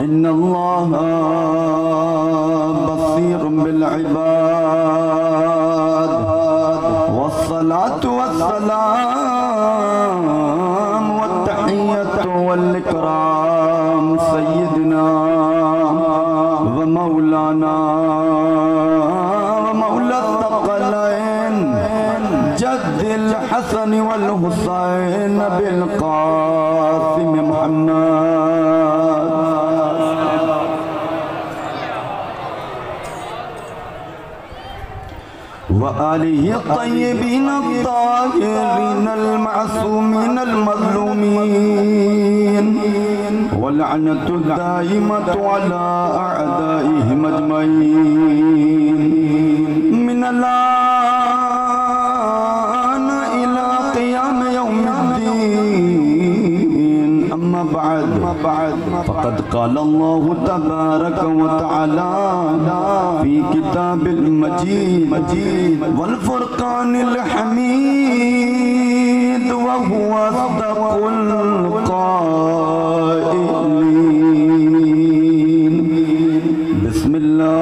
इन्नल्लाह बसीरुम bill इबाद वस्सलातु वस्सलाम वत्तहिय्यतु वल इकराम सय्यिदना व मौलाना व मौला तक़लैन जद्दिल हसन वल हुसैन बिल क़ासिम मुहम्मद व आलिहि तय्यबीन अत्ताहिरीन अल-मअसूमीन अल-मज़लूमीन व लअनतु दाइमतु अला अअदाइहिम अजमईन मिनल आन इला क़ियाम यौमिद्दीन अम्मा बअद फ़क़द क़ाल अल्लाहु तबारक व तआला फ़ी किताबिल मजीद वल फ़ुरक़ानिल हमीद व हुवा अस्दक़ुल क़ाइलीन बिस्मिल्लाहिर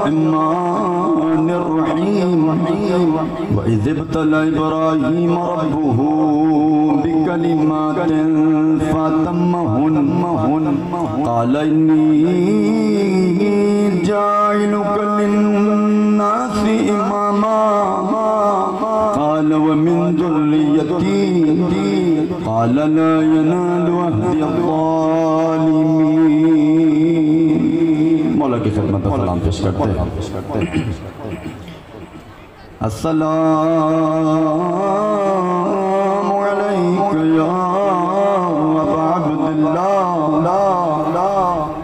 रहमानिर रहीम व इज़ इब्तला इब्राहीम रब्बुहु बिकलिमातिन फ़अतम्महुन क़ाल इन्नी जाइलुका लिन्नासि इमामा क़ाल व मिन ज़ुर्रिय्यती क़ाल ला यनालु अहदी अज़्ज़ालिमीन। मौला की खिदमत में सलाम पेश करते हैं। अस्सलामु अलैका या अबा अब्दिल्लाह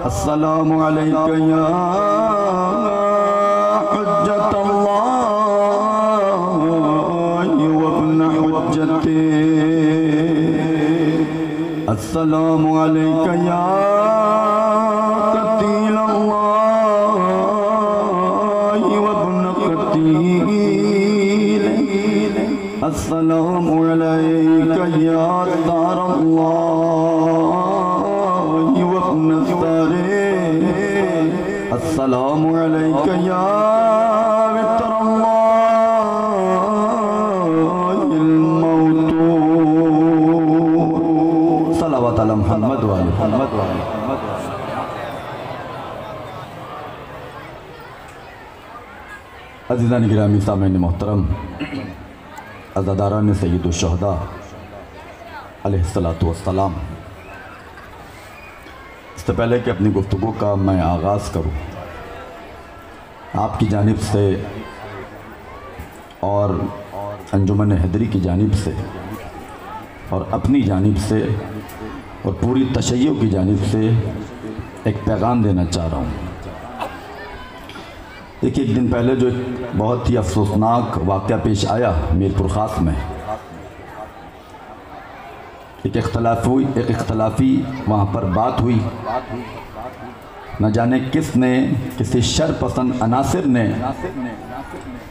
अस्सलामु अलैका या हुज्जतल्लाह व इब्न हुज्जतिह अस्सलामु अलैका या अस्सलामु अलैका या तारल्लाहि व इब्न तारिह अस्सलामु अलैका या वित्रल्लाहिल मौतूद सल्लल्लाहु अलैहि मुहम्मद व आले मुहम्मद। अज़ीज़ान गिरामी सामीन मोहतरम अज़ादारान सय्यदुश शुहदा अलैहिस्सलातु वस्सलाम, इससे पहले कि अपनी गुफ्तगू का मैं आगाज़ करूँ, आपकी जानिब से और अंजुमन हैदरी की जानिब से और अपनी जानिब से और पूरी तशय्युअ की जानिब से एक पैगाम देना चाह रहा हूँ। देखिए, एक दिन पहले जो एक बहुत ही अफसोसनाक वाक़या पेश आया मीरपुर ख़ास में, एक इख्तलाफी वहाँ पर बात हुई। न जाने किसने, किसी शरपसंद अनासिर ने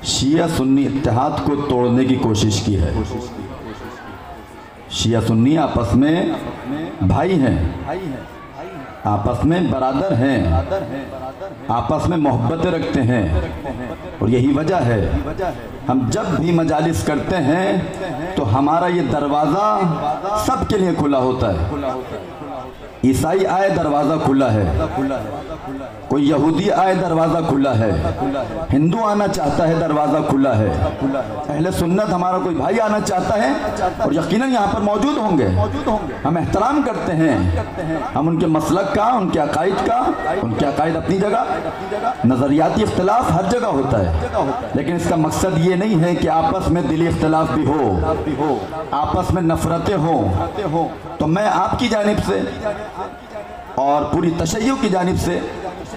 शिया सुन्नी इत्तेहाद को तोड़ने की कोशिश की है। शिया सुन्नी आपस में भाई हैं, आपस में बरादर हैं, आपस में मोहब्बतें रखते हैं, और यही वजह है हम जब भी मजालिस करते हैं तो हमारा ये दरवाज़ा सबके लिए खुला होता है। ईसाई आए दरवाज़ा खुला है, कोई यहूदी आए दरवाज़ा खुला है, हिंदू आना चाहता है दरवाज़ा खुला है, अहले सुन्नत हमारा कोई भाई आना चाहता है और यकीनन यहाँ पर मौजूद होंगे। हम एहतराम करते हैं, हम उनके मसलक का, उनके अकायद का, उनके अकायद अपनी जगह, नज़रियाती इख्तलाफ हर जगह होता है, लेकिन इसका मकसद ये नहीं है कि आपस में दिली इख्तलाफ भी हो, आपस में नफरतें हों। तो मैं आपकी जानिब से और पूरी तशय्युअ की जानिब से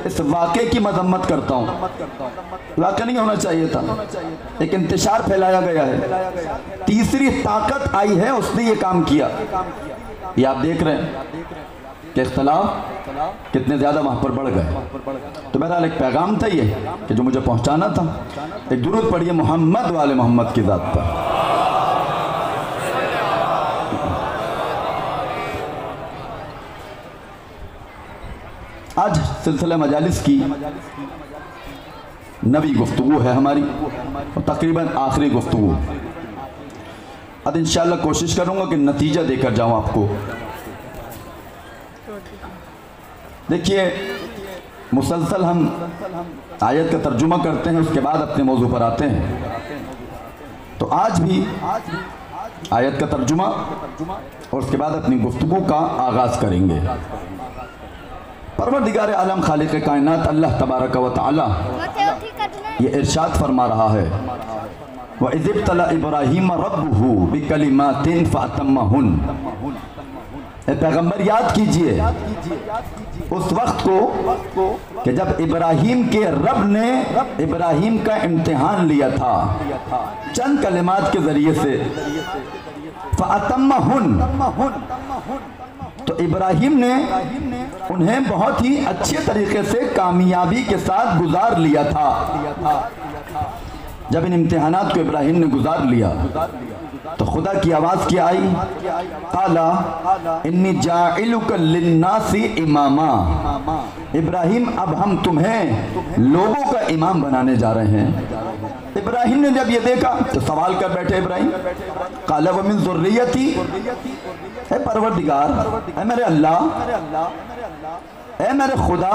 इस वाक़े की मजम्मत करता हूँ। वाक़या नहीं होना चाहिए था, एक इंतशार फैलाया गया है, तीसरी ताकत आई है, उसने ये काम किया। ये आप देख रहे हैं कि इख्तलाफ कितने ज़्यादा वहाँ पर बढ़ गए। तो बहरहाल एक पैगाम था ये कि जो मुझे पहुँचाना था। एक दुरूद पढ़िए मोहम्मद वाले मोहम्मद की ज़ात पर। सिलसिला मजालिस की नवी गुफ्तगू है हमारी और तकरीबन आखिरी गुफ्तगू। अब इंशाअल्लाह कोशिश करूँगा कि नतीजा देकर जाऊँ आपको। देखिए, मुसलसल हम आयत का तर्जुमा करते हैं, उसके बाद अपने मौजू पर आते हैं। तो आज भी आयत का तर्जुमा और उसके बाद अपनी गुफ्तगू का आगाज़ करेंगे। परवरदिगार आलम खालिक कायनात अल्लाह तबारक व तआला ये इरशाद फरमा रहा है, व इज़ इब्तला इब्राहीम रब्बुहु बिकलिमातिन फअतम्महुन। पैगंबर याद कीजिए उस वक्त को कि जब इब्राहीम के रब ने इब्राहीम का इम्तिहान लिया था चंद कलिमात के जरिए से। फअतम्महुन, तो इब्राहीम ने उन्हें बहुत ही अच्छे तरीके से कामयाबी के साथ गुजार लिया था। जब इन इम्तिहानात को इब्राहीम ने गुजार लिया तो खुदा की आवाज़ क्या आई? काला इन्नी जाइलुका लिन्नासी इमामा। इब्राहीम, अब हम तुम्हें लोगों का इमाम बनाने जा रहे हैं। इब्राहीम ने जब ये देखा तो सवाल कर बैठे इब्राहीम, काला व मिन ज़ुर्रियती, है परवरदिगार, है मेरे अल्लाह, ऐ मेरे खुदा,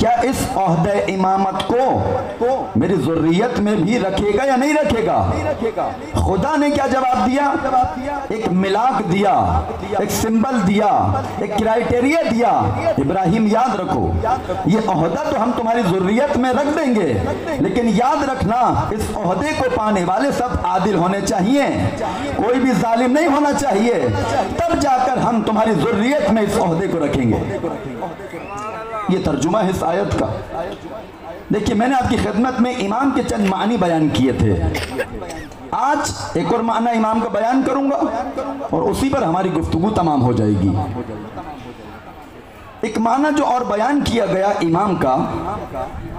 क्या इस ओहदे इमामत को मेरी ज़ुर्रियत में भी रखेगा या नहीं रखेगा? खुदा ने क्या जवाब दिया? एक मिलाक दिया, एक सिंबल दिया, एक क्राइटेरिया दिया। इब्राहीम याद रखो, ये ओहदा तो हम तुम्हारी ज़ुर्रियत में रख देंगे, लेकिन याद रखना इस ओहदे को पाने वाले सब आदिल होने चाहिए, कोई भी जालिम नहीं होना चाहिए, तब जाकर हम तुम्हारी ज़ुर्रियत में इस ओहदे को रखेंगे। ये तर्जुमा है इस आयत का। देखिए, मैंने आपकी खिदमत में इमाम के चंद मानी बयान किए थे। आज एक और माना इमाम का बयान करूंगा और उसी पर हमारी गुफ्तगू तमाम हो जाएगी। एक माना जो और बयान किया गया इमाम का,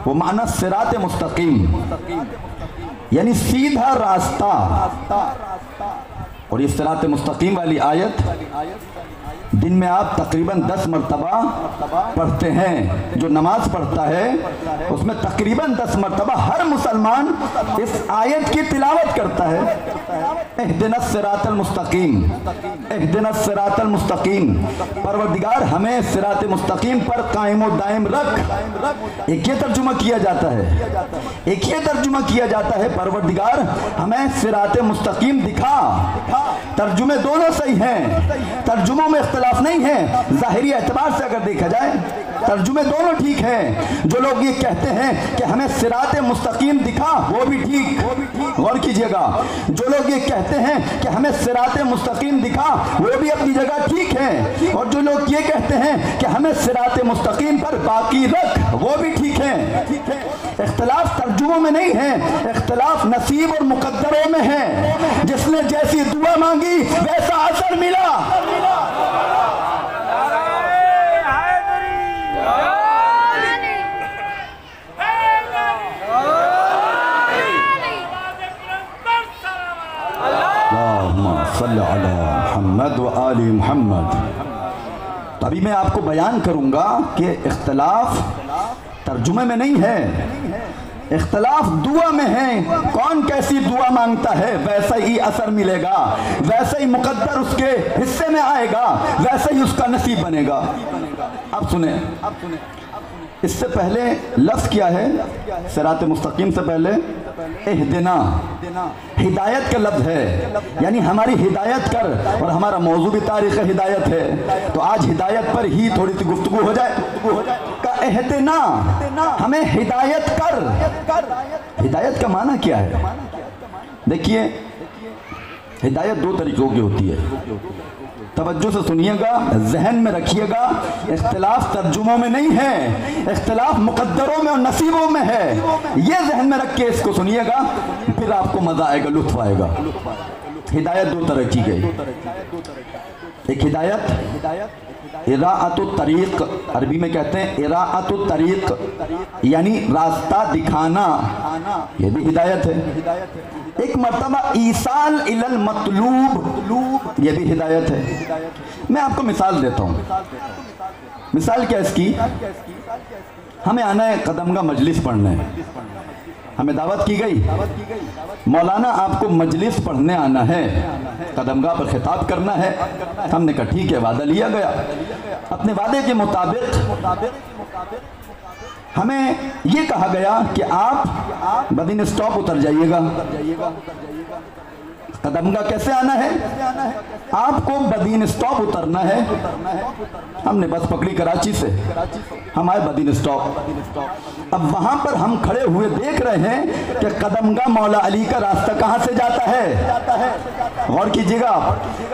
वो माना सिरात मुस्तकीम, यानी सीधा रास्ता। और ये सिरात मुस्तकीम वाली आयत दिन में आप तकरीबन 10 मरतबा पढ़ते हैं। जो नमाज पढ़ता है उसमें तकरीबन 10 मरतबा हर मुसलमान इस आयत की तिलावत करता है। इहदिनस सिरातल मुस्तकीम, इहदिनस सिरातल मुस्तकीम, परवरदिगार हमें सिरात मुस्तकीम पर कायम व दायम रख। एक ये तर्जुमा किया जाता है, एक ये तर्जुमा किया जाता है, परवरदिगार हमें सिरात मुस्तकीम दिखा। तर्जुमे दोनों सही हैं, तर्जुमों में इख्तिलाफ नहीं है। ज़ाहिरी एतबार से अगर देखा जाए तर्जुमे दोनों ठीक हैं। जो लोग ये कहते हैं कि हमें सिरात मुस्तकीम दिखा, वो भी ठीक, गौर कीजिएगा। जो लोग ये कहते हैं कि हमें सिरात मुस्तकीम दिखा, वो भी अपनी जगह ठीक है। और जो लोग ये कहते हैं कि हमें सिरात मुस्तकीम पर बाकी रख, वो भी ठीक है। इख्तिलाफ तर्जुमों में नहीं है, इख्तिलाफ नसीब और मुकद्दरों में है। जिसने जैसी दुआ मांगी वैसा असर मिला। मोहम्मद व आली मोहम्मद। तभी मैं आपको बयान करूंगा कि इख्तिलाफ तर्जुमे में नहीं है, इख्तिलाफ दुआ में है। कौन कैसी दुआ मांगता है वैसा ही असर मिलेगा, वैसा ही मुकद्दर उसके हिस्से में आएगा, वैसा ही उसका नसीब बनेगा। अब सुने, इससे पहले लफ्ज़ क्या है? सिरात मुस्तकीम से पहले इहदिना, हिदायत का लफ्ज़ है, यानी हमारी हिदायत कर। और हमारा मौजू भी तारीख़ हिदायत है, तो आज हिदायत पर ही थोड़ी सी गुफ्तगू हो जाए। का इहदिना, हमें हिदायत कर। हिदायत का माना क्या है? देखिए, हिदायत दो तरीक़ों की होती है। तवज्जो से सुनिएगा, जहन में रखिएगा। इख्तिलाफ तर्जुमों में नहीं है, इख्तिलाफ मुकद्दरों में और नसीबों में है। ये जहन में रख के इसको सुनिएगा, फिर आपको मजा आएगा, लुत्फ आएगा। हिदायत दो तरह की गई। एक हिदायत इराअतुत तरीक़, अरबी में कहते हैं इराअतुत तरीक़, यानी रास्ता दिखाना, ये भी हिदायत है। एक मर्तबा ईसाल इलल मतलूब, ये भी हिदायत है। मैं आपको मिसाल देता हूँ। मिसाल क्या इसकी, हमें आना है कदमगा मजलिस पढ़ने, हमें दावत की गई, मौलाना आपको मजलिस पढ़ने आना है, कदमगा पर खिताब करना है। हमने कहा ठीक है, वादा लिया गया। अपने वादे के मुताबिक हमें ये कहा गया कि आप बदीन स्टॉप उतर जाइएगा। कदमगा कैसे आना है, आपको बदीन स्टॉप उतरना है। हमने बस पकड़ी कराची से, हम आए बदीन स्टॉप। अब वहां पर हम खड़े हुए देख रहे हैं कि कदमगा मौला अली का रास्ता कहां से जाता है। गौर कीजिएगा,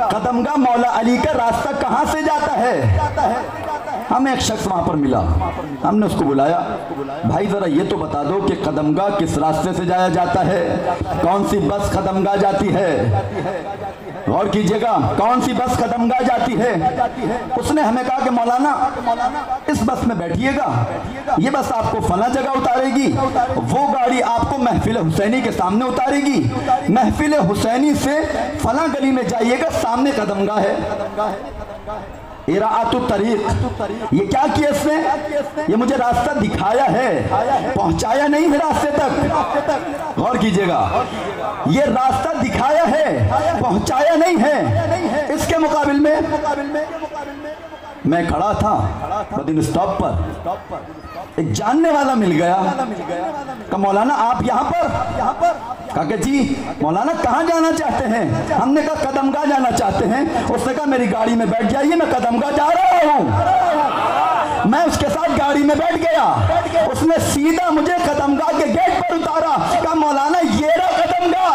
कदमगा मौला अली का रास्ता कहां से जाता है। हमें एक शख्स वहां पर मिला, हमने उसको बुलाया, भाई जरा ये तो बता दो कि कदमगा किस रास्ते से जाया जाता है, कौन सी बस कदमगा जाती है। गौर कीजिएगा, कौन सी बस कदमगा जाती है। उसने हमें कहा कि मौलाना इस बस में बैठिएगा, ये बस आपको फला जगह उतारेगी, वो गाड़ी आपको महफिल हुसैनी के सामने उतारेगी, महफिल हुसैनी से फला गली में जाइएगा, सामने कदमगा है। इराअतु तरीक, ये क्या किया इसने, ये मुझे रास्ता दिखाया है, पहुंचाया नहीं है रास्ते तक। गौर कीजिएगा, ये रास्ता दिखाया है, पहुंचाया नहीं है। इसके मुकाबिल में मैं खड़ा था बदीन स्टॉप पर, एक जानने वाला मिल गया। कहा मौलाना आप यहाँ पर। कहा कि जी मौलाना कहाँ जाना चाहते हैं। हमने कहा कदमगा जाना चाहते हैं। उसने कहा मेरी गाड़ी में बैठ जाइए, मैं कदमगा जा रहा हूँ। मैं उसके साथ गाड़ी में बैठ गया, उसने सीधा मुझे कदमगा के गेट पर उतारा। कहा मौलाना ये रहा कदमगा,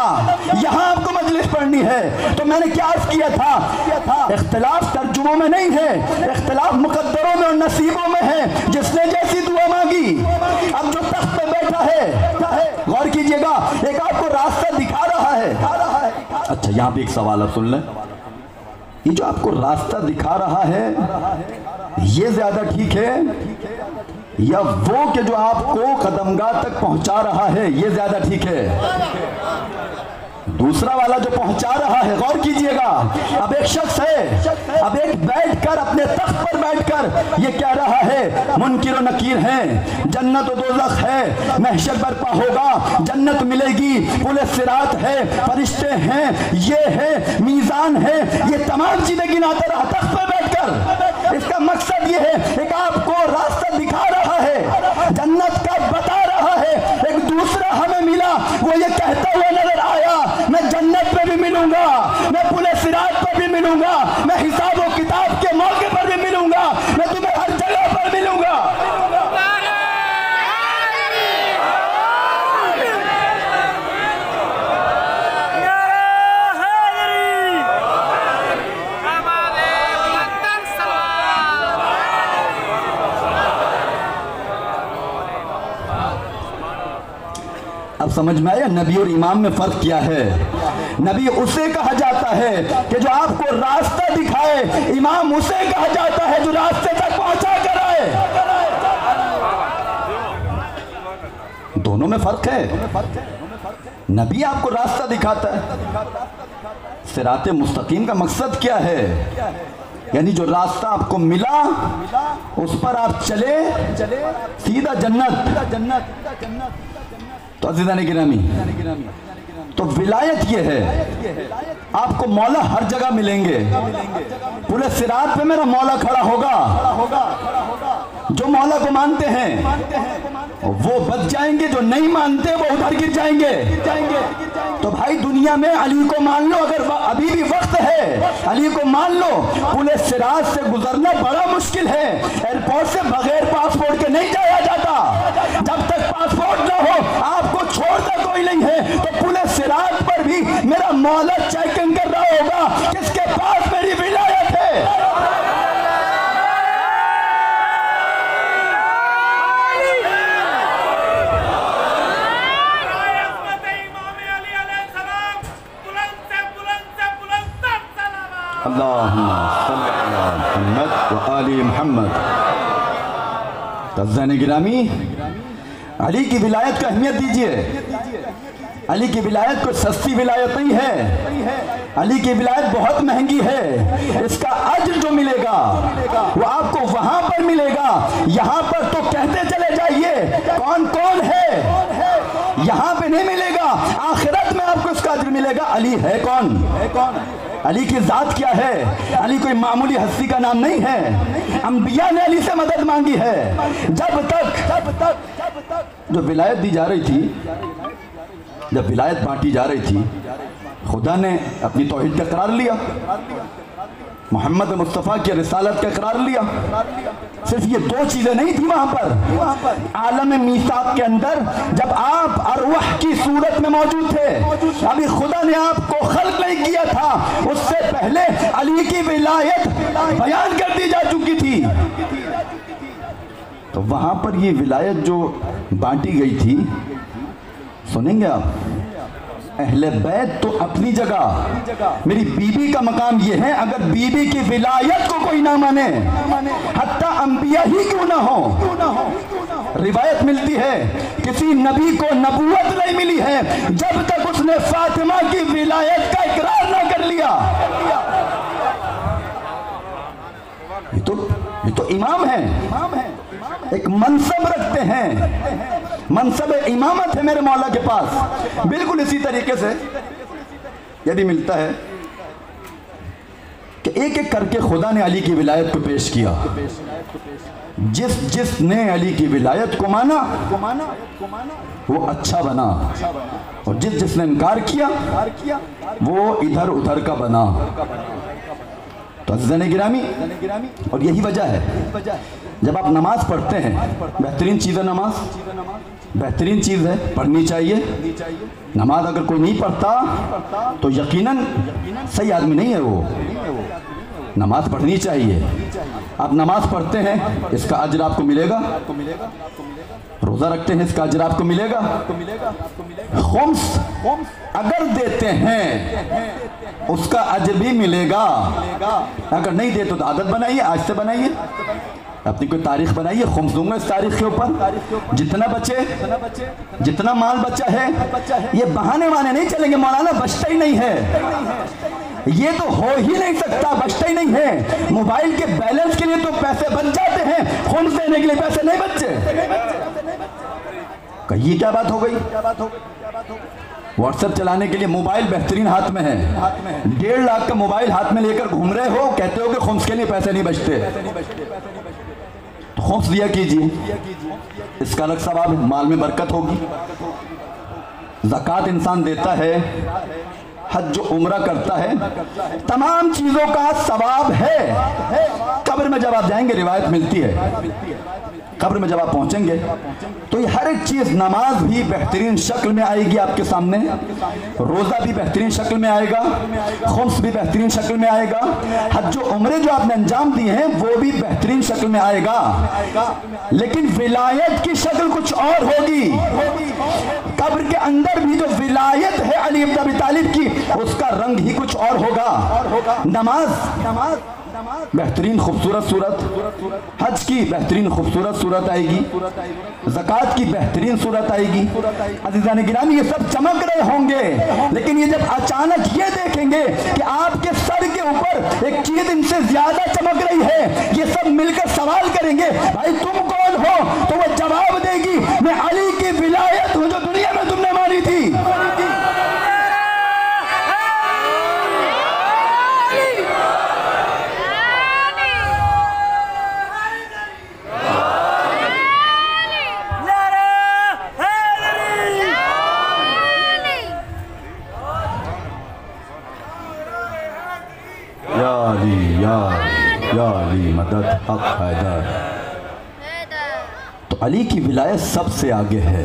यहाँ आपको मजलिस पढ़नी है। तो मैंने क्या अर्ज किया था, इख्तिलाफ तर्जुमों में नहीं है, इख्तिलाफ मुकद्दरों में और नसीबों में है। जिसने जैसी दुआ मांगी, अब जो तख्त पे बैठा है, गौर कीजिएगा, एक आपको रास्ता दिखा रहा है। अच्छा यहाँ पे एक सवाल आप सुन लें, ये जो आपको रास्ता दिखा रहा है ये ज्यादा ठीक है या वो कि जो आपको कदमगा तक पहुंचा रहा है ये ज्यादा ठीक है। दूसरा वाला जो पहुंचा रहा है, गौर कीजिएगा, अब एक शख्स है, अब एक बैठकर अपने तख्त पर बैठकर ये कह रहा है मुनकिर और नकीर है, जन्नत और दोज़ख है, महशर बर्पा होगा, जन्नत मिलेगी, पुल सिरात है, फरिश्ते हैं, ये है, मीज़ान है, ये तमाम चीजें गिनाता रहा तख्त पर बैठकर। इसका मकसद ये है, एक आपको रास्ता दिखा रहा है, जन्नत का बता रहा है। एक दूसरा हमें मिला, वो ये कहता हुआ नजर आया मैं जन्नत पे भी मिलूंगा, मैं पुले सिरात पर भी मिलूंगा, मैं हिसाब और किताब के मौके पर भी मिलूंगा, मैं तुम्हें हर जगह पर मिलूंगा। अब समझ में आया नबी और इमाम में फर्क क्या है। नबी उसे कहा जाता है कि जो आपको रास्ता दिखाए, इमाम उसे कहा जाता है जो रास्ते तक पहुंचा कर आए। दोनों में फर्क है। नबी आपको रास्ता दिखाता है। सिराते मुस्तकीम का मकसद क्या है, यानी जो रास्ता आपको मिला उस पर आप चले सीधा जन्नत। तो अज़ीज़ान गिरामी, तो विलायत ये है, आपको मौला हर जगह मिलेंगे। पूरे सिरात पे मेरा मौला खड़ा होगा। जो मौला को मानते हैं वो बच जाएंगे, जो नहीं मानते वो उधर गिर जाएंगे। तो भाई दुनिया में अली को मान लो, अगर अभी भी वक्त है अली को मान लो। पूरे सिरात से गुजरना बड़ा मुश्किल है, एयरपोर्ट से बगैर पासपोर्ट के नहीं जाया जाता। जब तक पासपोर्ट ना हो आपको छोड़ता कोई नहीं है। तो पूरे सिरात पर भी मेरा मौला चेकिंग कर रहा होगा किसके पास मेरी विलायत है। अल्लाहुम्मा सल्ली अला मुहम्मद व आलि मुहम्मद। अज़ीज़ान गिरामी, अली की विलायत को अहमियत दीजिए। अली की विलायत कोई सस्ती विलायत नहीं है। अली की विलायत बहुत महंगी है। इसका अज्र जो मिलेगा वो आपको वहां पर मिलेगा। यहां पर तो कहते चले जाइए कौन कौन है, यहां पे नहीं मिलेगा। आखिरत में आपको इसका अज्र मिलेगा। अली है कौन? अली की जात क्या है? अली कोई मामूली हस्ती का नाम नहीं है। अंबिया ने अली से मदद मांगी है। जब तक जो विलायत दी जा रही थी, जब विलायत बांटी जा रही थी, खुदा ने अपनी तौहीद का इकरार लिया, मोहम्मद मुस्तफ़ा की रिसालत का इकरार लिया। सिर्फ ये दो चीजें नहीं थी वहां पर। आलम मीसाक के अंदर जब आप अरवाह की सूरत में मौजूद थे, अभी खुदा ने आपको खल्क नहीं किया था, उससे पहले अली की विलायत बयान कर दी जा चुकी थी। तो वहां पर ये विलायत जो बांटी गई थी, सुनेंगे आप, अहले बैत तो अपनी जगह, मेरी बीबी का मकाम ये है, अगर बीबी की विलायत को कोई ना माने, हत्ता अंबिया ही क्यों ना हो। रिवायत मिलती है किसी नबी को नबूवत नहीं मिली है जब तक उसने फातिमा की विलायत का इकरार ना कर लिया। ये तो इमाम है, एक मनसब रखते हैं, मनसब इमामत है मेरे मौला के पास। बिल्कुल इसी तरीके से यदि मिलता है कि एक एक करके खुदा ने अली की विलायत को पेश किया। जिसने अली की विलायत को माना वो अच्छा बना, और जिसने इनकार किया वो इधर उधर का बना। तो अज़ीज़ान गिरामी, और यही वजह है जब आप नमाज पढ़ते हैं, बेहतरीन चीज़ है नमाज, बेहतरीन चीज़ है, पढ़नी चाहिए। नमाज अगर कोई नहीं पढ़ता तो यकीनन सही आदमी नहीं है वो। नमाज पढ़नी चाहिए। आप नमाज पढ़ते हैं, इसका अज्र आपको मिलेगा। रोज़ा रखते हैं, इसका अज्र आपको मिलेगा। खुम्स अगर देते हैं उसका अज्र भी मिलेगा। अगर नहीं देते तो आदत बनाइए, आज से बनाइए, अपनी कोई तारीख बनाइए, खुम्स दूंगा इस तारीख के ऊपर। जितना बचे, जितना माल बचा है, ये बहाने वाने नहीं चलेंगे। मौलाना बचता ही नहीं है, ये तो हो ही नहीं सकता, बचता ही नहीं है। मोबाइल के बैलेंस के लिए तो पैसे बच जाते हैं, खुम्स देने के लिए पैसे नहीं बचे। कहिए क्या बात हो गई? व्हाट्सएप चलाने के लिए मोबाइल बेहतरीन हाथ में है, 1.5 लाख का मोबाइल हाथ में लेकर घूम रहे हो, कहते हो कि खुम्स के लिए पैसे नहीं बचते। तो खुम्स दिया कीजिए, इसका अलग सवाब है, माल में बरकत होगी। ज़कात इंसान देता है, हज जो उम्रा करता है, तमाम चीजों का सवाब है। कब्र में जब आप जाएंगे, रिवायत मिलती है, कब्र में जब आप पहुंचेंगे तो ये हर एक चीज, नमाज भी बेहतरीन शक्ल में आएगी आपके सामने, रोजा भी बेहतरीन शक्ल में आएगा, खुम्स भी बेहतरीन शक्ल में आएगा, हज जो उम्रे जो आपने अंजाम दिए हैं वो भी बेहतरीन शक्ल में आएगा। लेकिन विलायत की शक्ल कुछ और होगी। कब्र के अंदर भी जो विलायत है अली इब्न अबी तालिब की, उसका रंग ही कुछ और होगा। नमाज बेहतरीन खूबसूरत सूरत, हज की बेहतरीन खूबसूरत सूरत आएगी, ज़कात की बेहतरीन सूरत आएगी। अज़ीज़ान गिरामी, ये सब चमक रहे होंगे, लेकिन ये जब अचानक ये देखेंगे कि आपके सर के ऊपर एक चीज इनसे ज्यादा चमक रही है, ये सब मिलकर सवाल करेंगे, भाई तुम कौन हो? तो वो जवाब देगी, मैं अली की विलायत हूं जो दुनिया में तुमने मानी थी। या अली मदद हक हैदर। तो अली की विलायत सबसे आगे है।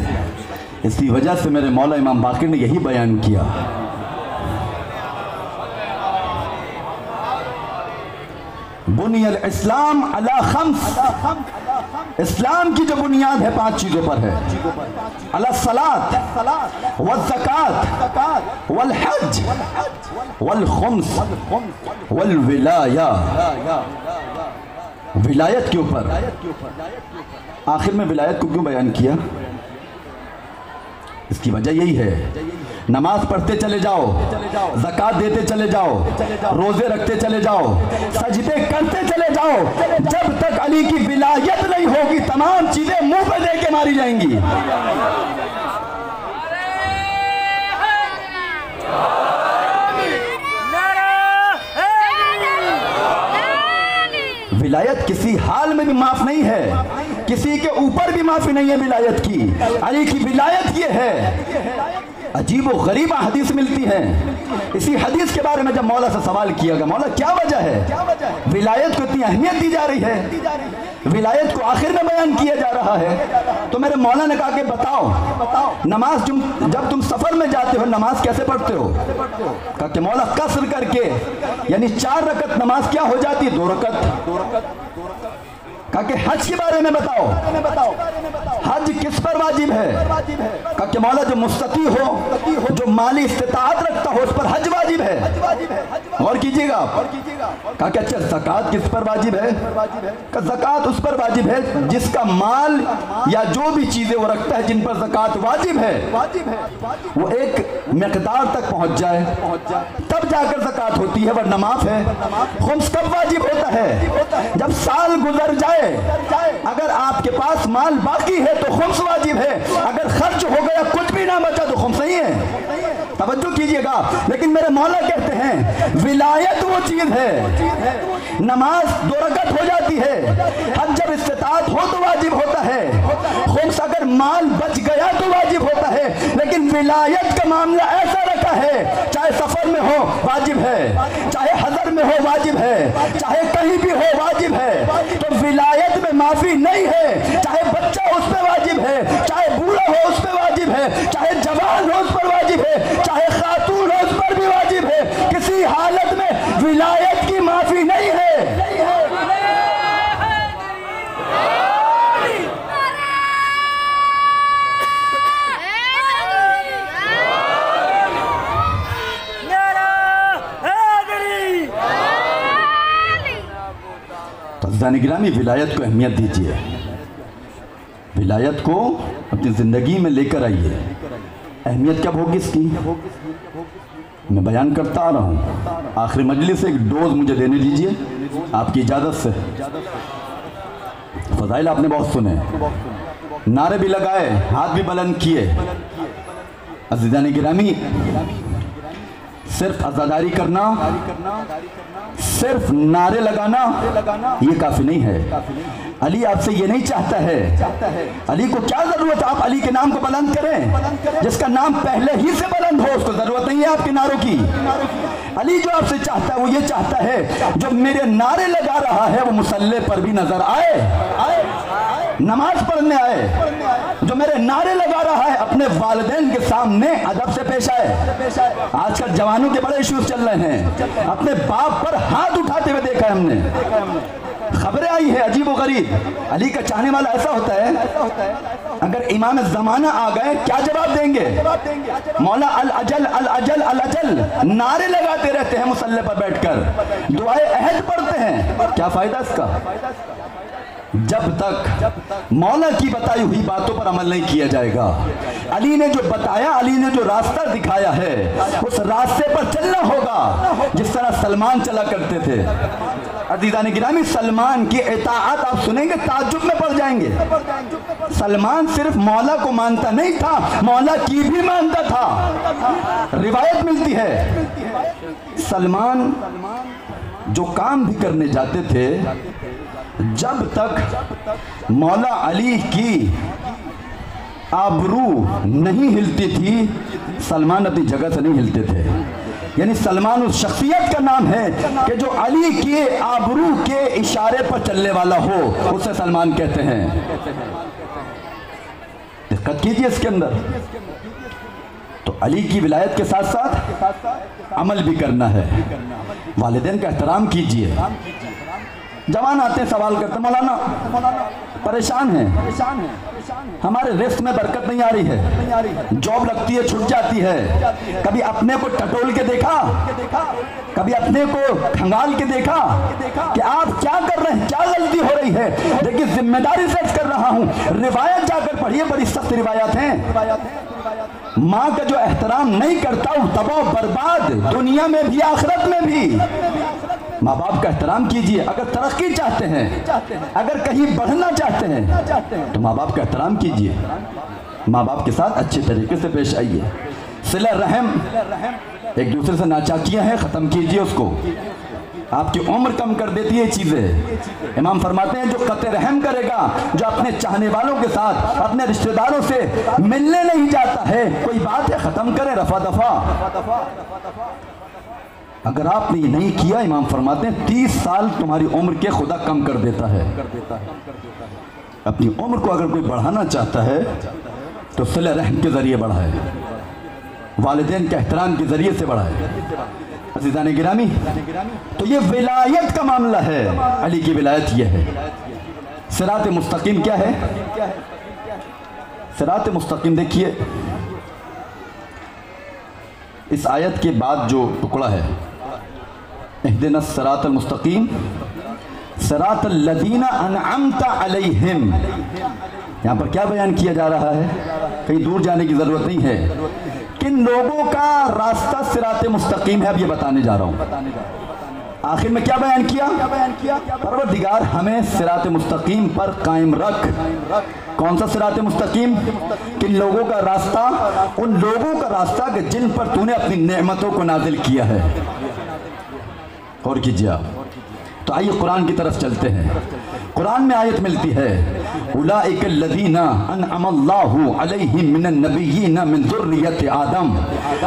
इसी वजह से मेरे मौला इमाम बाक़िर ने यही बयान किया, बुनियल इस्लाम अला खम्स, इस्लाम की जो बुनियाद है 5 चीजों पर है। अला सलात व ज़कात वल हज वल खुम्स वल विलाया। विलायत के ऊपर, आखिर में विलायत को क्यों बयान किया? इसकी वजह यही है नमाज पढ़ते चले जाओ, ज़कात देते चले जाओ, रोजे रखते चले जाओ, सजदे करते चले जाओ, जब तक अली की विलायत नहीं होगी तमाम चीजें मुंह पे दे के मारी जाएंगी। विलायत किसी हाल में भी माफ नहीं है, किसी के ऊपर भी माफी नहीं है विलायत की। अली की विलायत ये है। अजीब व गरीब हदीस मिलती है। इसी हदीस के बारे में जब मौला से सवाल किया गया, मौला क्या वजह है विलायत को इतनी अहमियत दी जा रही है, विलायत को आखिर में बयान किया जा रहा है, तो मेरे मौला ने कहा कि बताओ नमाज जब तुम सफर में जाते हो नमाज कैसे पढ़ते हो? कहा कि मौला कसर करके, यानी 4 रकत नमाज क्या हो जाती है? 2 रकत। कहा कि हज के बारे में बताओ, हज किस पर वाजिब है? कहा कि मौला जो मुस्तती हो, जो माली इस्तिताअत रखता हो उस पर हज वाजिब है। और कीजिएगा। कहा कि अच्छा ज़कात किस पर वाजिब है? कहा ज़कात उस पर वाजिब है जिसका माल या जो भी चीजें वो रखता है जिन पर ज़कात वाजिब है वो एक मिक़दार तक पहुंच जाए तब जाकर ज़कात होती है, वरना माफ है। खुम्स कब वाजिब होता है? जब साल गुजर जाए, अगर आपके पास माल बाकी है तो खुम्स वाजिब है, अगर खर्च हो गया कुछ भी ना बचा तो खुम्स नहीं है। तवज्जो कीजिएगा। लेकिन मेरे मौला कहते हैं विलायत वो चीज है, नमाज 2 रकत हो जाती है, हज जब इस्तिताअत हो तो वाजिब होता है, खुम्स अगर माल बच गया तो वाजिब होता है, लेकिन विलायत का मामला ऐसा रखा है चाहे सफर में हो वाजिब है, चाहे हजर में हो वाजिब है, चाहे कहीं भी हो वाजिब है। तो विलायत में माफी नहीं है, चाहे बच्चा हो उस पर वाजिब है, चाहे बूढ़ा हो उस पर वाजिब है, चाहे जवान हो उस पर वाजिब है, चाहे खातून हो उस पर भी वाजिब है। किसी हालत में विलायत की माफी नहीं है। गिरामी विलायत को अहमियत दीजिए, विलायत को अपनी जिंदगी में लेकर आइए। अहमियत कब होगी इसकी? मैं बयान करता आ रहा हूँ, आखिरी मजलिस से एक डोज मुझे देने दीजिए आपकी इजाज़त से। फजाइल आपने बहुत सुने, नारे भी लगाए, हाथ भी बुलंद किए। अज़ीज़ान गिरामी, सिर्फ अज़ादारी करना, सिर्फ नारे लगाना ये काफी नहीं है। अली आपसे ये नहीं चाहता है। अली को क्या जरूरत है आप अली के नाम को बुलंद करें? जिसका नाम पहले ही से बुलंद हो उसको जरूरत नहीं है आपके नारों की। अली जो आपसे चाहता है वो ये चाहता है जो मेरे नारे लगा रहा है वो मुसल्ले पर भी नजर आए, नमाज पढ़ने आए। जो मेरे नारे लगा रहा है अपने वालिदैन के सामने अदब से पेश आए। आजकल जवानों के बड़े इश्यूज चल रहे हैं, अपने बाप पर हाथ उठाते हुए देखा है हमने, खबरें आई है अजीब व गरीब। अली का चाहने वाला ऐसा होता है, अगर इमाम ज़माना आ गए क्या जवाब देंगे? मौला अल अजल अल अजल अल अजल नारे लगाते रहते हैं मुसल्ले पर बैठकर, दुआए अहद पढ़ते हैं। क्या फायदा इसका? जब तक मौला की बताई हुई बातों पर अमल नहीं किया जाएगा। अली ने जो बताया, अली ने जो रास्ता दिखाया है उस रास्ते पर चलना होगा जिस तरह सलमान चला करते थे। अज़ीज़ान गिरामी, सलमान की इताअत आप सुनेंगे ताज्जुब में पड़ जाएंगे। सलमान सिर्फ मौला को मानता नहीं था, मौला की भी मानता था। रिवायत मिलती है सलमान जो काम भी करने जाते थे, जब तक मौला अली की आबरू नहीं हिलती थी सलमान अपनी जगह से नहीं हिलते थे। यानी सलमान उस शख्सियत का नाम है कि जो अली के आबरू के इशारे पर चलने वाला हो, उसे सलमान कहते हैं। दिक्कत कीजिए इसके अंदर। तो अली की विलायत के साथ साथ अमल भी करना है। वालिदैन का एहतराम कीजिए, जवान आते हैं सवाल करते, मौलाना परेशान है, हमारे रिस्क में बरकत नहीं आ रही है, जॉब लगती है छूट जाती है, कभी अपने को टटोल के देखा, कभी अपने को खंगाल के देखा कि आप क्या कर रहे हैं, क्या गलती हो रही है। देखिए जिम्मेदारी से कर रहा हूं, रिवायत जाकर पढ़िए, बड़ी सख्त रिवायत हैं। माँ का जो एहतराम नहीं करता वो तबाह बर्बाद, दुनिया में भी आखिरत में भी। माँ बाप का एहतराम कीजिए, अगर तरक्की चाहते हैं, अगर कहीं बढ़ना चाहते हैं तो माँ बाप का एहतराम कीजिए, माँ बाप के साथ अच्छे तरीके से पेश आइए। सिला रहम, एक दूसरे से नाचाकियां हैं, ख़त्म कीजिए उसको, आपकी उम्र कम कर देती है चीज़ें। इमाम फरमाते हैं जो कते रहम करेगा, जो अपने चाहने वालों के साथ, अपने रिश्तेदारों से मिलने नहीं जाता है, कोई बात है ख़त्म करें, रफा दफा। अगर आपने ये नहीं किया, इमाम फरमाते हैं 30 साल तुम्हारी उम्र के खुदा कम कर देता है। अपनी उम्र को अगर कोई बढ़ाना चाहता है तो सिले रहम के ज़रिए बढ़ाए, वालिदैन के एहतराम के ज़रिए से बढ़ाए। अज़ीज़ान गिरामी, तो ये विलायत का मामला है, अली की विलायत ये है। सिरात मुस्तकीम क्या है? सिरात मुस्तकीम देखिए, इस आयत के बाद जो टुकड़ा है, इहदिनस सिरातल मुस्तकीम सिरातल लज़ीना अनअमता अलैहिम, यहाँ पर क्या बयान किया जा रहा है? कहीं दूर जाने की ज़रूरत नहीं है, किन लोगों का रास्ता सिरात मुस्तकीम है, अब ये बताने जा रहा हूँ। आखिर में क्या बयान किया? परवरदिगार हमें सिरात मुस्तकीम पर कायम रख। कौन सा सिरात मुस्तकीम? किन लोगों का रास्ता? उन लोगों का रास्ता कि जिन पर तूने अपनी नेमतों को नाजिल किया है। और कीजिए आप। तो आइए कुरान की तरफ चलते हैं। कुरान में आयत मिलती है, उलाइकल्लज़ीना अनअमल्लाहु अलैहिम मिनन नबिय्यीना मिन ज़ुर्रिय्यति आदम,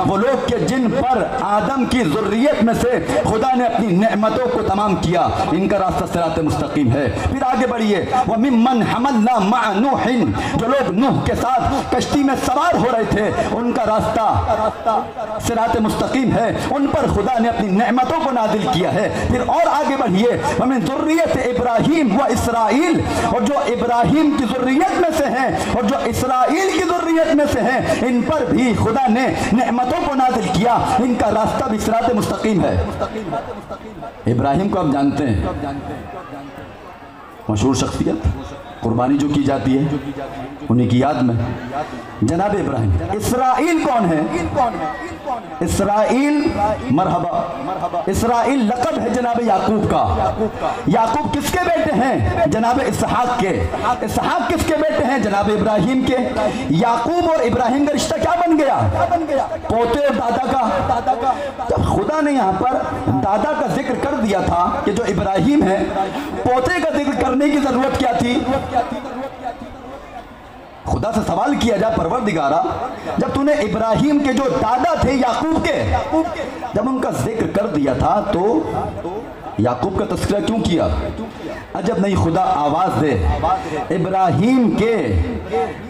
वो लोग के जिन पर आदम की ज़ुर्रियत में से खुदा ने अपनी नेमतों को तमाम किया, इनका रास्ता सिरात मुस्तकीम है। फिर आगे बढ़िए, व मिम्मन हमलना मअ नूहिन, जो लोग नूह के साथ कश्ती में सवार हो रहे थे, उनका रास्ता सिरात मुस्तकीम है, उन पर खुदा ने अपनी नेमतों को नाजिल किया है। फिर और आगे बढ़िए, व मिन ज़ुर्रिय्यति इब्राहीम व इसराइल, और जो इब्राहिम की ज़ुर्रियत में से हैं और जो इसराइल की ज़ुर्रियत में से हैं, इन पर भी खुदा ने नेमतों को नाज़िल किया, इनका रास्ता भी सिरात मुस्तकीम है। इब्राहिम को आप जानते हैं, मशहूर शख्सियत, कुर्बानी जो की जाती है उन्हीं की याद में, जनाब इब्राहिम। इसराइल कौन है? इसराइल, मरहबा, इसराइल लक़ब है जनाब याकूब का। याकूब किसके बेटे हैं? जनाब इसहाक के। इसहाक किसके बेटे हैं? जनाब इब्राहिम के। याकूब और इब्राहिम का रिश्ता क्या बन गया? पोते और दादा का। जब खुदा ने यहाँ पर दादा का जिक्र कर दिया था कि जो इब्राहिम है, पोते का जिक्र करने की जरूरत क्या थी? खुदा से सवाल किया जाए, परवरदिगारा जब तूने इब्राहिम के जो दादा थे याकूब के, जब उनका जिक्र कर दिया था तो याकूब का तस्करा क्यों किया? अजब नहीं खुदा आवाज दे, इब्राहिम के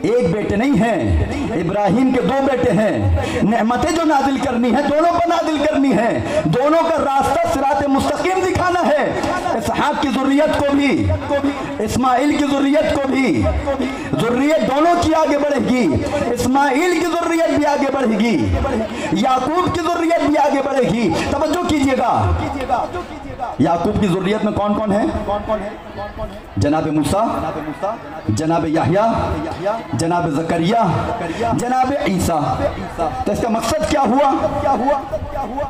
एक बेटे नहीं हैं, इब्राहिम के दो बेटे हैं। नेमतें जो नाजिल करनी है दोनों पर नाजिल करनी है, दोनों का रास्ता सिरात मुस्तकीम दिखाना है। इसहाक की ज़ुर्रियत को भी, इस्माइल की ज़ुर्रियत को भी, ज़ुर्रियत दोनों की आगे बढ़ेगी। इस्माइल की ज़ुर्रियत भी आगे बढ़ेगी, याकूब की ज़ुर्रियत भी आगे बढ़ेगी। तवज्जो कीजिएगा, याकूब की ज़ुर्रियत में कौन कौन है? जनाब मूसा, जनाब याह्या, जनाब ज़करिया, जनाब ईसा। तो इसका मकसद क्या हुआ?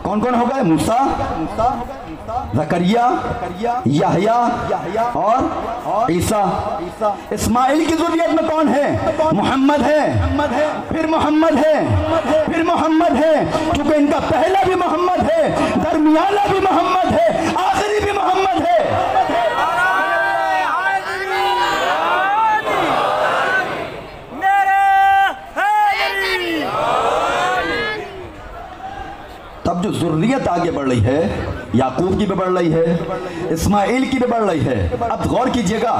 कौन कौन हो गए? मूसा, ज़करिया, याह्या और ईसा। इस्माइल की ज़ुर्रियत में कौन है? मोहम्मद है, फिर मोहम्मद है, फिर मोहम्मद है, क्योंकि इनका पहला भी मोहम्मद है, दरमियाना भी मोहम्मद है, आखिरी भी मोहम्मद है। तब जो ज़ुर्रियत आगे बढ़ रही है, याकूब की भी बढ़ रही है, इस्माइल की भी बढ़ रही है। अब गौर कीजिएगा,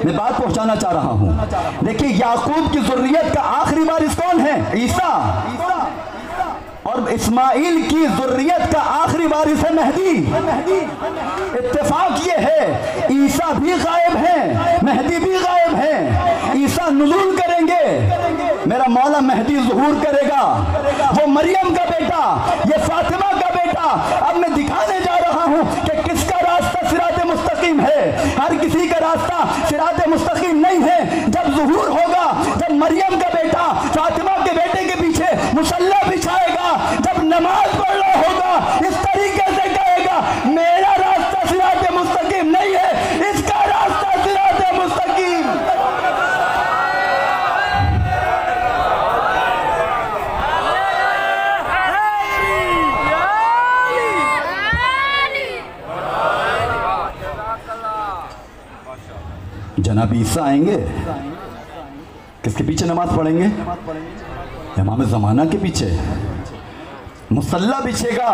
मैं बात पहुंचाना चाह रहा हूं। देखिए, याकूब की ज़ुर्रियत का आखिरी वारिस कौन है? ईसा। और इस्माइल की ज़ुर्रियत का आखिरी वारिस है मेहदी। इत्तेफाक ये है, ईसा भी गायब हैं, मेहदी भी गायब हैं। ईसा नुज़ूल करेंगे, मेरा मौला मेहदी ज़ुहूर करेगा। वो मरियम का बेटा, ये फातिमा का बेटा। अब मैं दिखाने जा रहा हूँ कि किसका रास्ता सिरात मुस्तकीम है। हर किसी का रास्ता सिरात मुस्तकीम नहीं है। जब ज़ुहूर होगा, जब मरियम का बेटा फातिमा के बेटे के पीछे मुसल्ला बिछाएगा, जब नमाज पढ़ रहा होगा, इस तरीके से कहेगा मेरा रास्ता सिरात मुस्तकीम नहीं है, इसका रास्ता सिरात मुस्तकीम। जनाब ईसा आएंगे, किसके पीछे नमाज पढ़ेंगे? इमाम ज़माना के पीछे मुसल्ला बिछेगा।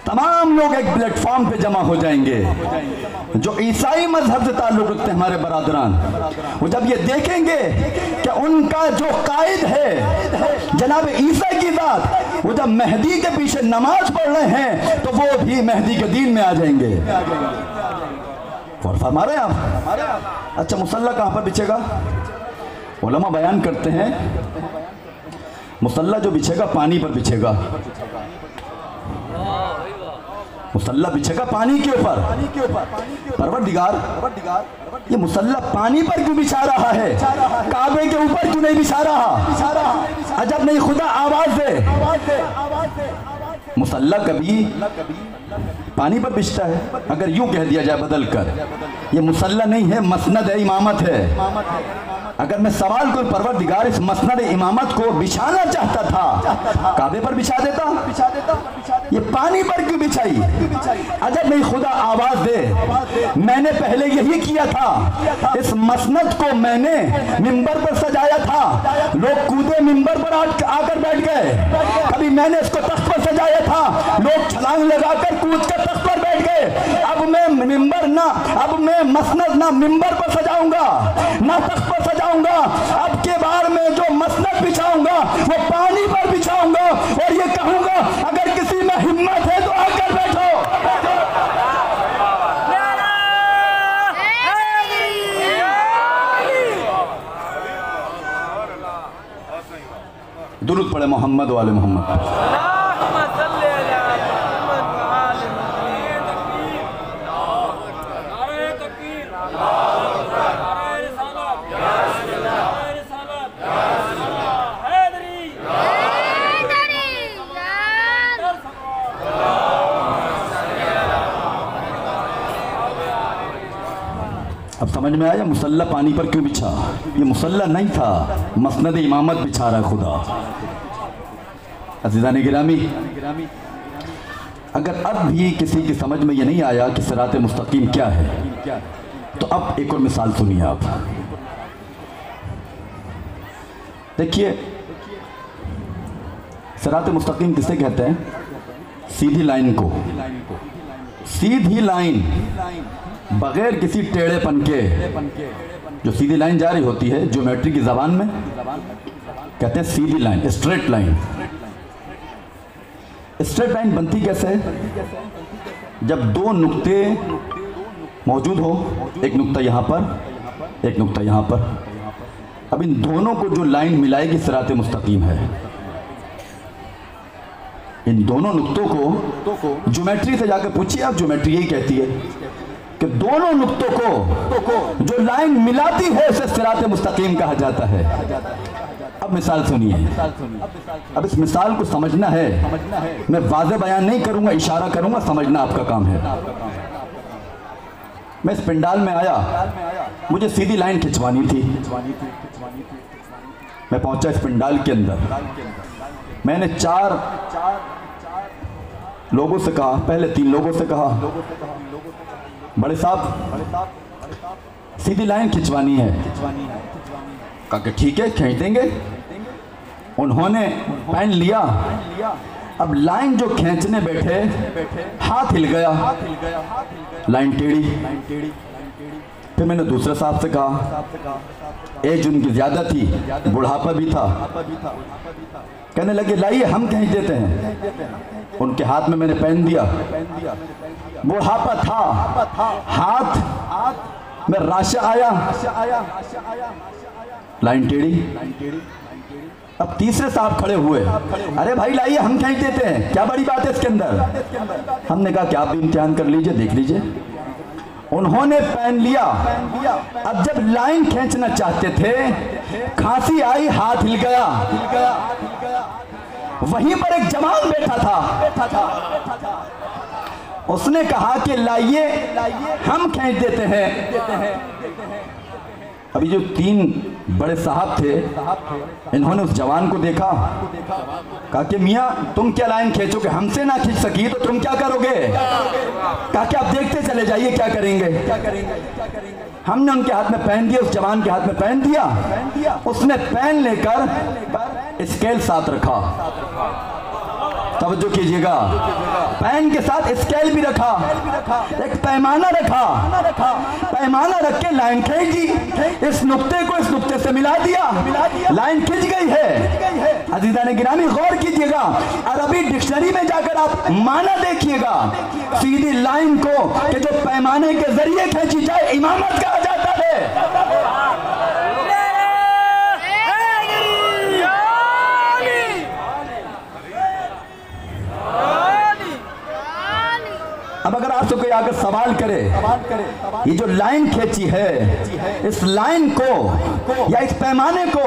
तमाम लोग एक प्लेटफॉर्म पे जमा हो जाएंगे। जो ईसाई मजहब से ताल्लुक़ रखते हैं हमारे बरादरान, वो जब ये देखेंगे कि उनका जो कायद है जनाब ईसा की ज़ात, वो जब मेहदी के पीछे नमाज पढ़ रहे हैं तो वो भी मेहदी के दीन में आ जाएंगे। और फरमा रहे हैं आप। अच्छा, मुसल्ला कहाँ पर बिछेगा? उलमा बयान करते हैं मुसल्ला जो बिछेगा पानी पर बिछेगा। मुसल्ला बिछेगा पानी के ऊपर। परवरदिगार ये मुसल्ला पानी पर क्यों बिछा रहा है? काबे के ऊपर क्यों नहीं बिछा रहा? अजब नहीं, खुदा आवाज दे। मुसल्ला कभी पानी पर बिछता है। अगर यूं कह दिया जाए बदल कर, ये मुसल्ला नहीं है, मसनद है, इमामत है। अगर मैं सवाल कोई परवरदिगार इस मसनद इमामत को बिछाना चाहता था, काबे पर बिछा देता। ये पानी पर क्यों बिछाई? अजब नहीं, खुदा आवाज दे। मैंने पहले यही किया था। इस मसनद को मैंने मिंबर पर सजाया था, लोग कूदे मिंबर पर आकर बैठ गए। कभी मैंने इसको तख्त पर सजाया था, लोग छलांग लगाकर कूद कर तख्त पर बैठ गए। अब मैं मिंबर ना, अब मैं मसनद ना मिंबर पर सजाऊंगा ना तख्त पर सजाऊंगा। अब के बार में जो मसनद बिछाऊंगा वो पानी पर बिछाऊंगा और ये कहूंगा अगर किसी में हिम्मत है तो आकर बैठो। दुरूद पढ़े मोहम्मद वाले मोहम्मद। अब समझ में आया मुसल्ला पानी पर क्यों बिछा? ये मुसल्ला नहीं था, मसनद इमामत बिछा रहा है खुदा। अज़ीज़ान गिरामी, अगर अब भी किसी की समझ में ये नहीं आया कि सिरात मुस्तकीम क्या है, तो अब एक और मिसाल सुनिए आप। देखिए, सिरात मुस्तकीम किसे कहते हैं? सीधी लाइन को। सीधी लाइन बगैर किसी टेढ़ेपन के जो सीधी लाइन जारी होती है, ज्योमेट्री की ज़बान में कहते हैं सीधी line, straight line. Straight line बनती कैसे है? जब दो नुक्ते मौजूद हो, एक नुक्ता यहाँ पर, एक नुक्ता यहाँ पर। अब इन दोनों को जो लाइन मिलाएगी सिरात मुस्तकीम है। इन दोनों नुक्तों को ज्योमेट्री से जाकर पूछिए आप, ज्योमेट्री यही कहती है कि दोनों नुक्तों को जो लाइन मिलाती है उसे सिरात मुस्तकीम कहा जाता है। अब मिसाल सुनिए। अब इस मिसाल को समझना है। मैं वाज़े बयान नहीं करूंगा, इशारा करूंगा, समझना आपका काम है। मैं इस पंडाल में आया, मुझे सीधी लाइन खिंचवानी थी। मैं पहुंचा इस पंडाल के अंदर। मैंने 4 लोगों से कहा, पहले 3 लोगों से कहा, बड़े साहब सीधी लाइन खिंचवानी है। कहा कि ठीक है, खींच देंगे। उन्होंने पेन लिया। अब लाइन जो खींचने बैठे, हाथ हिल गया, लाइन टेढ़ी। फिर मैंने दूसरे साहब से कहा, एज उनकी ज़्यादा थी, बुढ़ापा भी था। कहने लगे लाइए हम खींच देते हैं। उनके हाथ में मैंने पहन दिया, बुढ़ापा था, हाथ में राशा आया, लाइन टेढ़ी। अब तीसरे साहब खड़े हुए, अरे भाई लाइए हम खींच देते हैं, क्या बड़ी बात है इसके अंदर। हमने कहा कि आप भी इम्तिहान कर लीजिए, देख लीजिए। उन्होंने पहन लिया। अब जब लाइन खींचना चाहते थे, खांसी आई, हाथ हिल गया। वहीं पर एक जवान बैठा था, उसने कहा कि लाइए हम खींच देते हैं। अभी जो 3 बड़े साहब थे, इन्होंने उस जवान को देखा, कहा कि मियाँ तुम क्या लाइन खींचोगे, हमसे ना खींच सकी तो तुम क्या करोगे। कहा कि आप देखते चले जाइए क्या करेंगे। हमने उनके हाथ में पहन दिया, उस जवान के हाथ में पहन दिया। उसने पेन लेकर स्केल साथ रखा, तवज्जो कीजिएगा, पेन के साथ स्केल भी रखा, एक पैमाना रखा, पैमाना रख के लाइन खींची, इस नुक्ते को इस नुक्ते से मिला दिया, लाइन खिंच गई है। अज़ीज़ान गिरामी गौर कीजिएगा, अरबी डिक्शनरी में जाकर आप माना देखिएगा, सीधी लाइन को कि जो पैमाने के जरिए खींची जाए इमामत कहा जाता है। अब अगर आपसे कोई आकर सवाल करे ये जो लाइन खींची है, इस लाइन को या इस पैमाने को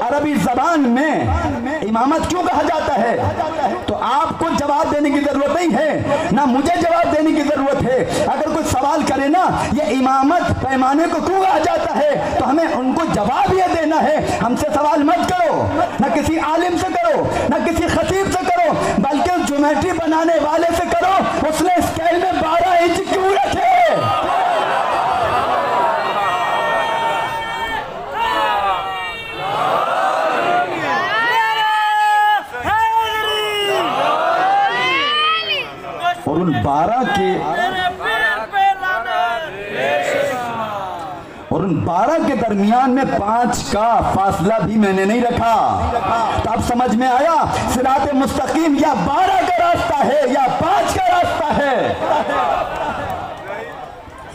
अरबी जबान में इमामत क्यों कहा जाता है, तो आपको जवाब देने की जरूरत नहीं है, ना मुझे जवाब देने की जरूरत है। अगर कोई सवाल करे ना ये इमामत पैमाने को क्यों कहा जाता है, तो हमें उनको जवाब ये देना है। हमसे सवाल मत करो, ना किसी आलिम से करो, ना किसी खतीब से करो, बल्कि उस ज्योमेट्री बनाने वाले से करो, उसने स्केल में 12 इंच क्यों रखे। और उन 12 के दरमियान में 5 का फासला भी मैंने नहीं रखा। तो अब समझ में आया सिरात मुस्तकीम या 12 का रास्ता है या 5 का रास्ता है।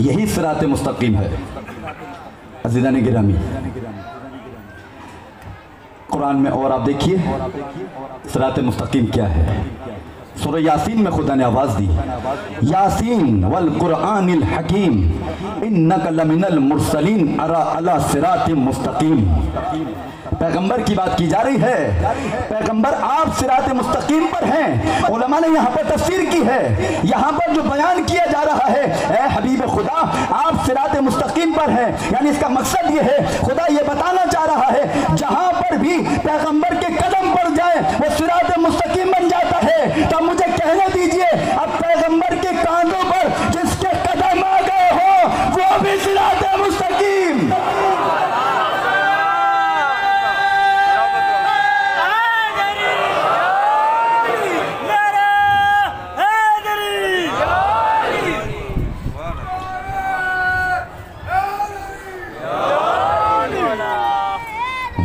यही सिरात मुस्तकीम है। अज़ीज़ान गिरामी, कुरान में और आप देखिए सिरात मुस्तकीम क्या है। सूरह यासीन में खुदा ने आवाज दी, यासीन वल कुरआनिल हकीम इन्नका लमिनल मुरसलीन अला सिरातिम मुस्तकीम। पैगंबर की बात की जा रही है, पैगंबर आप सिरात मुस्तकीम पर हैं। उलमा ने यहाँ पर तफसीर की है, यहाँ पर जो बयान किया जा रहा है, ए हबीब खुदा आप सिरात मुस्तकीम पर हैं, यानी इसका मकसद ये है, खुदा ये बताना चाह रहा है जहाँ पर भी पैगंबर के कदम पड़ जाए वो सिरात मुस्तकीम बन जाता है। तो मुझे कहने दीजिए अब पैगंबर के कांधों पर जिसके कदम आ गए हो वो भी सिरात मुस्तकीम।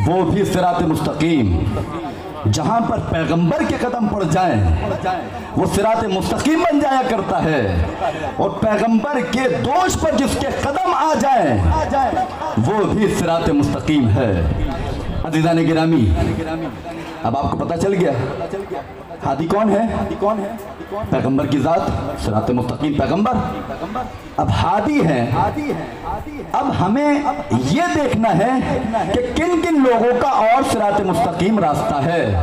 वो भी सिरात मुस्तकीम, जहां पर पैगंबर के कदम पड़ जाएं वो सिरात मुस्तकीम बन जाया करता है, और पैगंबर के दोष पर जिसके कदम आ जाएं वो भी सिरात मुस्तकीम है। अज़ीज़ान गिरामी, अब आपको पता चल गया हादी कौन है, पैगंबर की जात, सिरात मुस्तकीम पैगंबर। अब हादी है, अब हमें ये देखना है कि किन किन लोगों का और सिरात मुस्तकीम रास्ता है।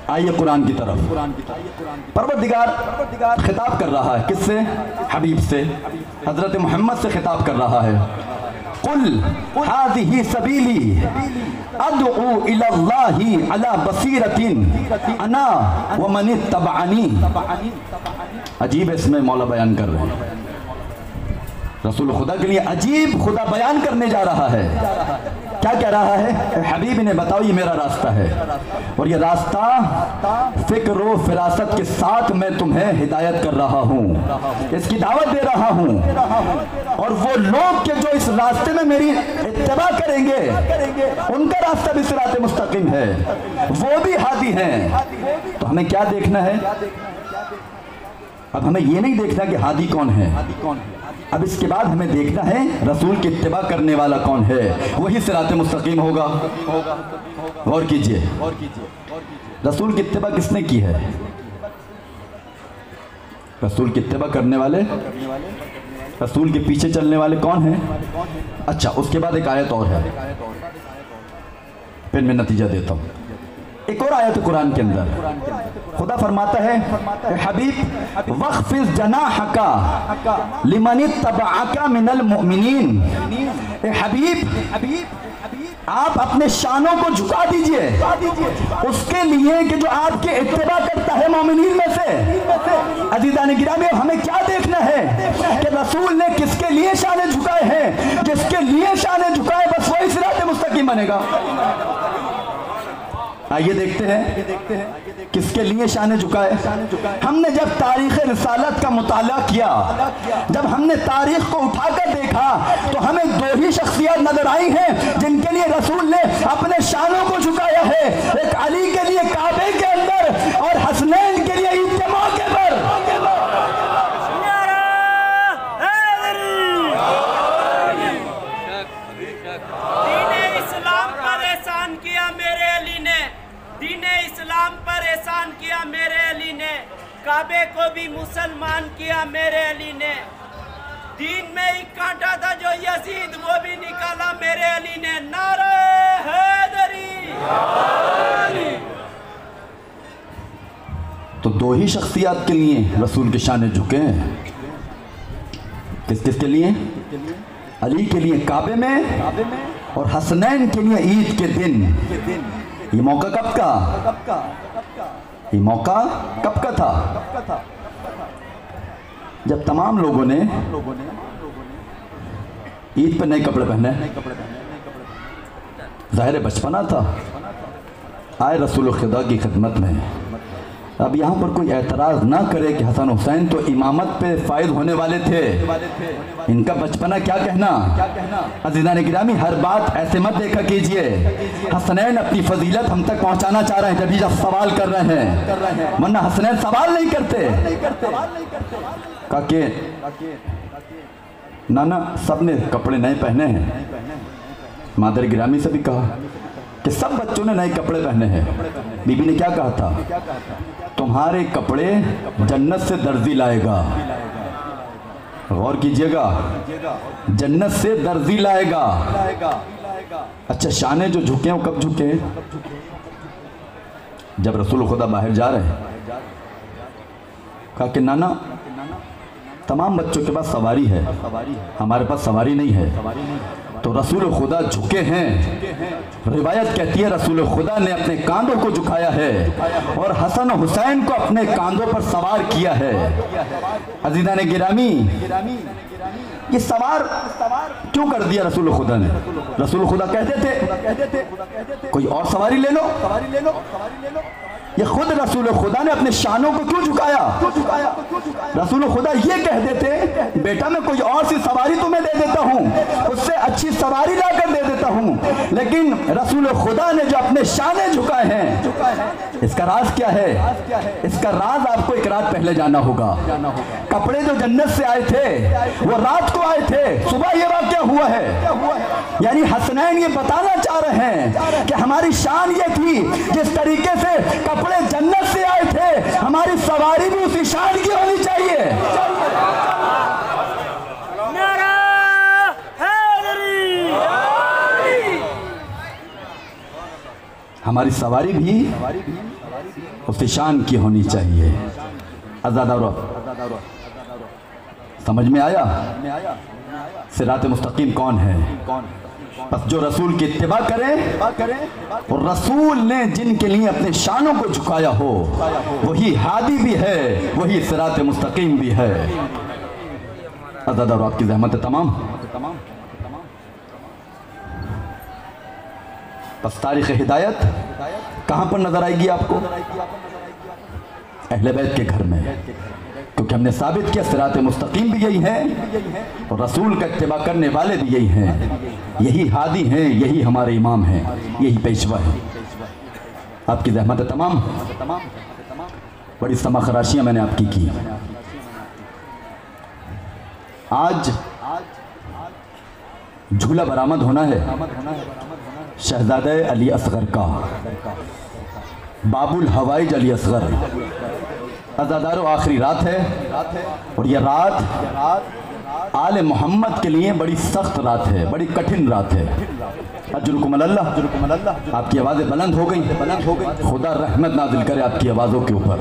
आइए कुरान की तरफ। परवरदिगार खिताब कर रहा है, किससे? हबीब से, हजरत मोहम्मद से खिताब कर रहा है। कुल हाज़िही सबीली अदउ इलल्लाहि अला बसीरतिन अना व मन इत्तबअनी। अजीब इसमें मौला बयान कर रहे हैं, रसूल खुदा के लिए अजीब खुदा बयान करने जा रहा है। क्या कह रहा है? हबीब ने बताओ ये मेरा रास्ता है और ये रास्ता फिक्र व फिरासत के साथ मैं तुम्हें हिदायत कर रहा हूँ, इसकी दावत दे रहा हूँ। और वो लोग के जो इस रास्ते में मेरी इत्तिबा करेंगे उनका रास्ता भी सिरात मुस्तकीम है, वो भी हादी हैं। तो हमें क्या देखना है? अब हमें ये नहीं देखना कि हादी कौन है, अब इसके बाद हमें देखना है रसूल की इत्तिबा करने वाला कौन है, वही सिरात मुस्तकीम होगा। गौर कीजिए, रसूल की इत्तिबा किसने की है? रसूल की इत्तिबा करने वाले, रसूल के पीछे चलने वाले कौन है? अच्छा, उसके बाद एक आयत और है, फिर मैं नतीजा देता हूँ। एक और आयत कुरान के अंदर खुदा फरमाता है, हबीब वख्फिज़ जनाहका लिमन इत्तबअका मिनल मुमिनीन। हबीब आप अपने शानों को झुका दीजिए उसके लिए कि जो आपके इत्तिबा करता है मोमिनीन में से। अज़ीज़ान गिरामी, हमें क्या देखना है कि रसूल ने किसके लिए शाने झुकाए हैं? जिसके लिए शाने झुकाए बस वही सिरात मुस्तकीम बनेगा। आइए देखते हैं किसके लिए शाने झुकाए। हमने जब तारीख़ रिसालत का मुताला किया, जब हमने तारीख़ को उठाकर देखा तो हमें दो ही शख्सियत नजर आई हैं जिनके लिए रसूल ने अपने शानों को झुकाया है। एक अली के लिए काबे के अंदर और हसनैन के लिए ईद के मौके पर। इस्लाम पर एहसान किया मेरे अली ने, काबे को भी मुसलमान किया मेरे अली ने। दीन में एक कांटा था जो यजीद, वो भी निकाला मेरे अली ने। नारे हैदरी। तो दो ही शख्सियत के लिए रसूल के शाने झुके हैं। किस किस के लिए? अली के लिए काबे में और हसनैन के लिए ईद के दिन। ये मौका कब का? ये मौका कब का था? जब तमाम लोगों ने ईद पे नए कपड़े पहने। ज़ाहिर बचपना था, आए रसूल खुदा की खिदमत में। अब यहाँ पर कोई एतराज़ ना करे कि हसन हुसैन तो इमामत पे फायद होने वाले थे, इनका बचपना क्या कहना। अज़ीज़ान गिरामी, हर बात ऐसे मत देखा कीजिए। हसनैन अपनी फजीलत हम तक पहुँचाना चाह रहे हैं जब ये सवाल कर रहे हैं, वरना हसनैन सवाल नहीं करते। काके नाना सब ने कपड़े नए पहने हैं। मादर गिरामी से भी कहा कि सब बच्चों ने नए कपड़े पहने हैं। बीबी ने क्या कहा था? तुम्हारे कपड़े जन्नत से दर्जी लाएगा। गौर कीजिएगा, जन्नत से दर्जी लाएगा। अच्छा, शाने जो झुके हैं वो कब झुके? जब रसूल खुदा बाहर जा रहे हैं। कहा कि नाना तमाम बच्चों के पास सवारी है, हमारे पास सवारी नहीं है। तो रसूल खुदा झुके हैं। रिवायत कहती है रसूल खुदा ने अपने कांधों को झुकाया है और हसन हुसैन को अपने कांधों पर सवार किया है। अज़ीज़ान गिरामी, ये सवार क्यों कर दिया रसूल खुदा ने? रसूल खुदा कहते थे कोई और सवारी ले लो। ये खुद रसूल खुदा ने अपने शानों को क्यों झुकाया? रसूल खुदा ये कह देते, बेटा मैं कोई और सी सवारी तुम्हें दे देता हूँ, उससे अच्छी सवारी लाकर दे देता हूँ। लेकिन रसूल खुदा ने जो अपने शाने झुकाए हैं, इसका राज क्या है? इसका राज आपको एक रात पहले जाना होगा। कपड़े जो जन्नत से आए थे वो रात को आए थे, सुबह ये वाक़या हुआ है। यानी हसनैन ये बताना चाह रहे हैं कि हमारी शान ये थी, जिस तरीके से कपड़े जन्नत से आए थे, हमारी सवारी भी उसी शान की होनी चाहिए। हमारी सवारी भी उसी शान की होनी चाहिए। समझ में आया? सिरात मुस्तकीम कौन है? बस जो रसूल की इत्तिबा करें और रसूल ने जिनके लिए अपने शानों को झुकाया हो, वही हादी भी है, वही सिरात मुस्तकीम भी है। अज़ाद और आपकी ज़हमत तमाम। बस तारीख़ हिदायत कहाँ पर नजर आएगी आपको? अहले बैत के घर में, क्योंकि हमने साबित किया सिरात मुस्तकीम भी यही है और रसूल का इत्तिबा करने वाले भी यही हैं, यही हादी हैं, यही हमारे इमाम हैं, यही पेशवा है। आपकी ज़हमत तमाम, बड़ी समाखराशियाँ मैंने आपकी की। आज झूला बरामद होना है शहजादे अली असगर का, बाबुल हवाइज अली असगर। अज़ादारों, आखिरी रात है और यह रात आले मोहम्मद के लिए बड़ी सख्त रात है, बड़ी कठिन रात है। अजरुकुम अल्लाह, आपकी आवाज़ें बुलंद हो गई। खुदा रहमत नाजिल करे आपकी आवाज़ों के ऊपर।